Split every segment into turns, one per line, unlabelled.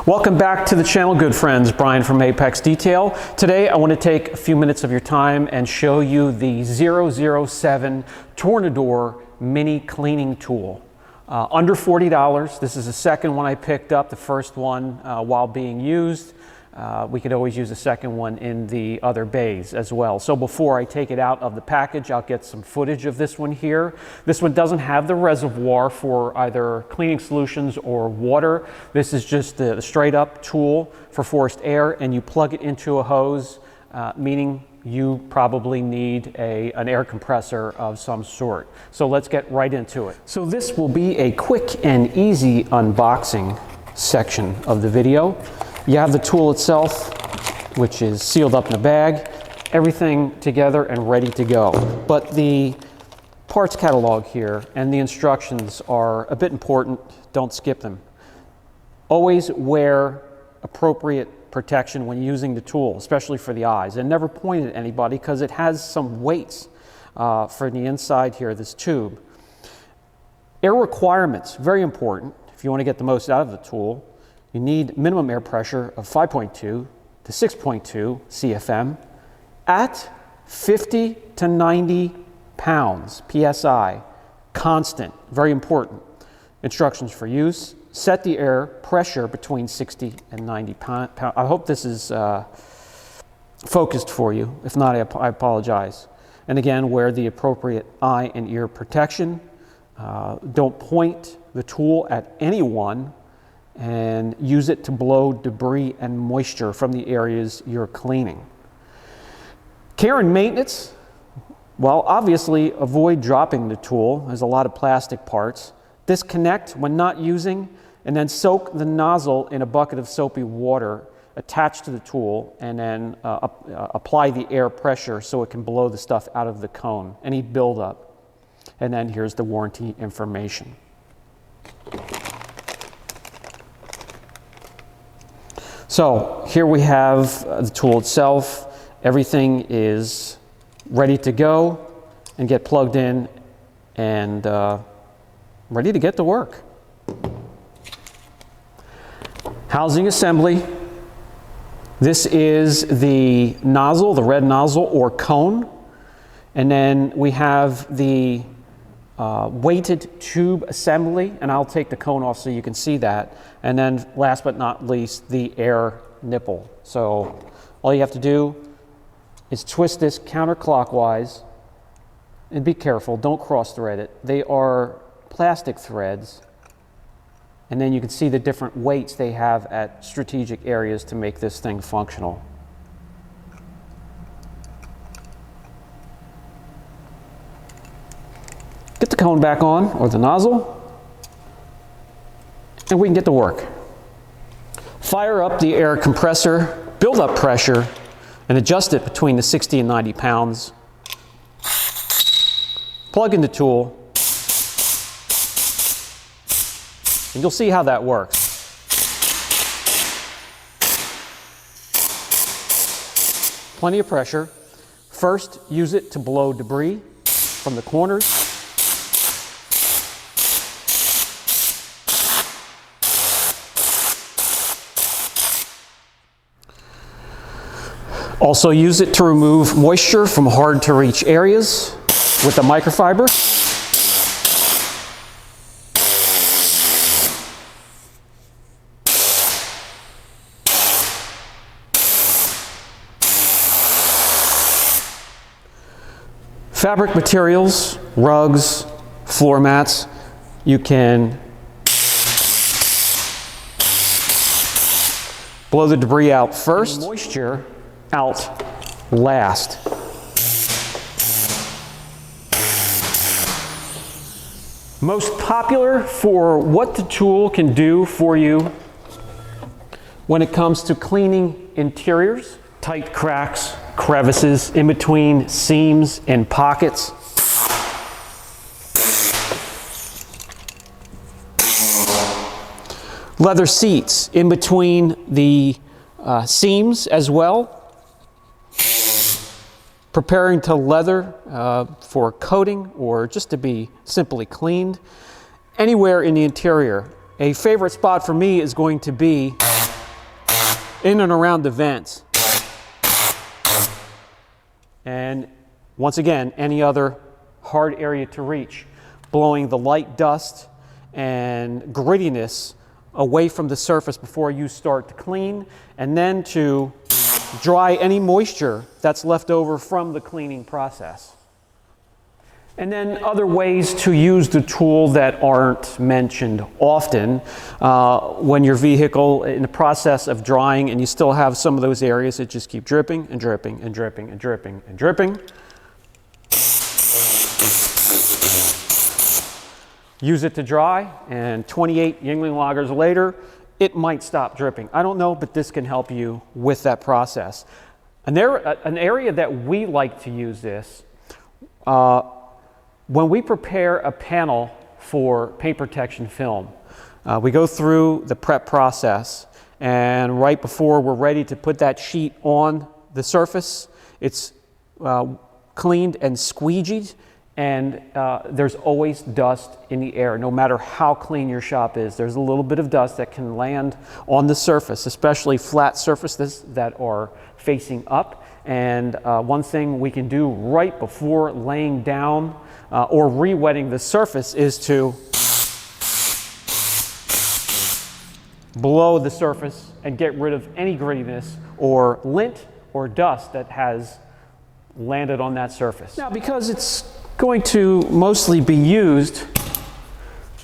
Welcome back to the channel, good friends. Brian from Apex Detail. Today I want to take a few minutes of your time and show you the 007 Tornador Mini cleaning tool. Under $40. This is the second one I picked up, the first one while being used. We could always use a second one in the other bays as well. So before I take it out of the package, I'll get some footage of this one here. This one doesn't have the reservoir for either cleaning solutions or water. This is just the straight up tool for forced air, and you plug it into a hose, meaning you probably need an air compressor of some sort. So let's get right into it. So this will be a quick and easy unboxing section of the video. You have the tool itself, which is sealed up in a bag, everything together and ready to go. But the parts catalog here and the instructions are a bit important. Don't skip them. Always wear appropriate protection when using the tool, especially for the eyes, and never point it at anybody because it has some weights for the inside here, this tube. Air requirements, very important if you want to get the most out of the tool. You need minimum air pressure of 5.2 to 6.2 CFM at 50 to 90 pounds PSI, constant, very important. Instructions for use: set the air pressure between 60 and 90 pounds. I hope this is focused for you. If not, I apologize. And again, wear the appropriate eye and ear protection. Don't point the tool at anyone, and use it to blow debris and moisture from the areas you're cleaning. Care and maintenance, well, obviously avoid dropping the tool. There's a lot of plastic parts. Disconnect when not using, and then soak the nozzle in a bucket of soapy water attached to the tool, and then apply the air pressure so it can blow the stuff out of the cone, any buildup. And then here's the warranty information. So here we have the tool itself. Everything is ready to go and get plugged in and ready to get to work. Housing assembly. This is the nozzle, the red nozzle or cone. And then we have the weighted tube assembly, and I'll take the cone off so you can see that. And then last but not least, the air nipple. So all you have to do is twist this counterclockwise, and be careful, don't cross thread it. They are plastic threads, and then you can see the different weights they have at strategic areas to make this thing functional. Get the cone back on, or the nozzle, and we can get to work. Fire up the air compressor, build up pressure, and adjust it between the 60 and 90 pounds. Plug in the tool, and you'll see how that works. Plenty of pressure. First, use it to blow debris from the corners. Also use it to remove moisture from hard to reach areas with the microfiber. Fabric materials, rugs, floor mats, you can blow the debris out first, moisture out last. Most popular for what the tool can do for you when it comes to cleaning interiors: tight cracks, crevices in between seams and pockets. Leather seats in between the seams as well. Preparing to leather for coating or just to be simply cleaned. Anywhere in the interior. A favorite spot for me is going to be in and around the vents. And once again, any other hard area to reach, blowing the light dust and grittiness away from the surface before you start to clean, and then to dry any moisture that's left over from the cleaning process. And then other ways to use the tool that aren't mentioned often. When your vehicle in the process of drying and you still have some of those areas that just keep dripping and dripping and dripping and dripping and dripping. Use it to dry, and 28 Yingling loggers later, it might stop dripping. I don't know, but this can help you with that process. An area that we like to use this, when we prepare a panel for paint protection film, we go through the prep process, and right before we're ready to put that sheet on the surface, it's cleaned and squeegeed, and there's always dust in the air. No matter how clean your shop is, there's a little bit of dust that can land on the surface, especially flat surfaces that are facing up. And one thing we can do right before laying down or re-wetting the surface is to blow the surface and get rid of any grittiness or lint or dust that has landed on that surface. Now, because it's going to mostly be used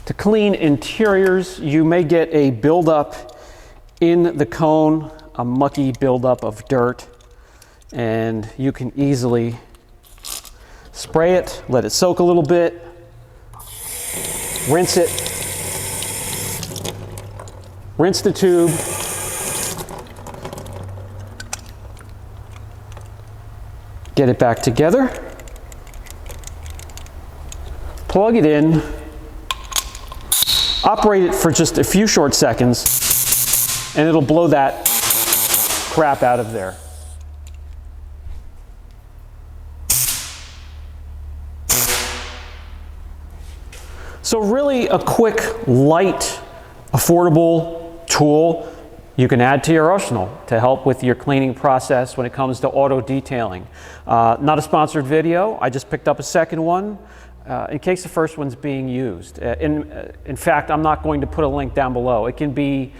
to clean interiors, you may get a buildup in the cone, a mucky buildup of dirt, and you can easily spray it, let it soak a little bit, rinse it, rinse the tube, get it back together, plug it in, operate it for just a few short seconds, and it'll blow that crap out of there. So really a quick, light, affordable tool you can add to your arsenal to help with your cleaning process when it comes to auto detailing. Not a sponsored video, I just picked up a second one in case the first one's being used. In fact, I'm not going to put a link down below. It can be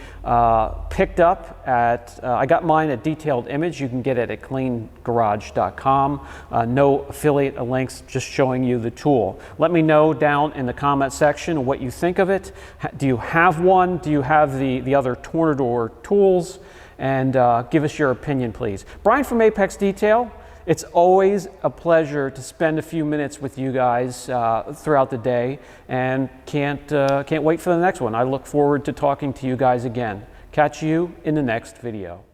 picked up at, I got mine at Detailed Image. You can get it at cleangarage.com. No affiliate links, just showing you the tool. Let me know down in the comment section what you think of it. Do you have one? Do you have the other Tornador tools? And give us your opinion, please. Brian from Apex Detail. It's always a pleasure to spend a few minutes with you guys throughout the day, and can't wait for the next one. I look forward to talking to you guys again. Catch you in the next video.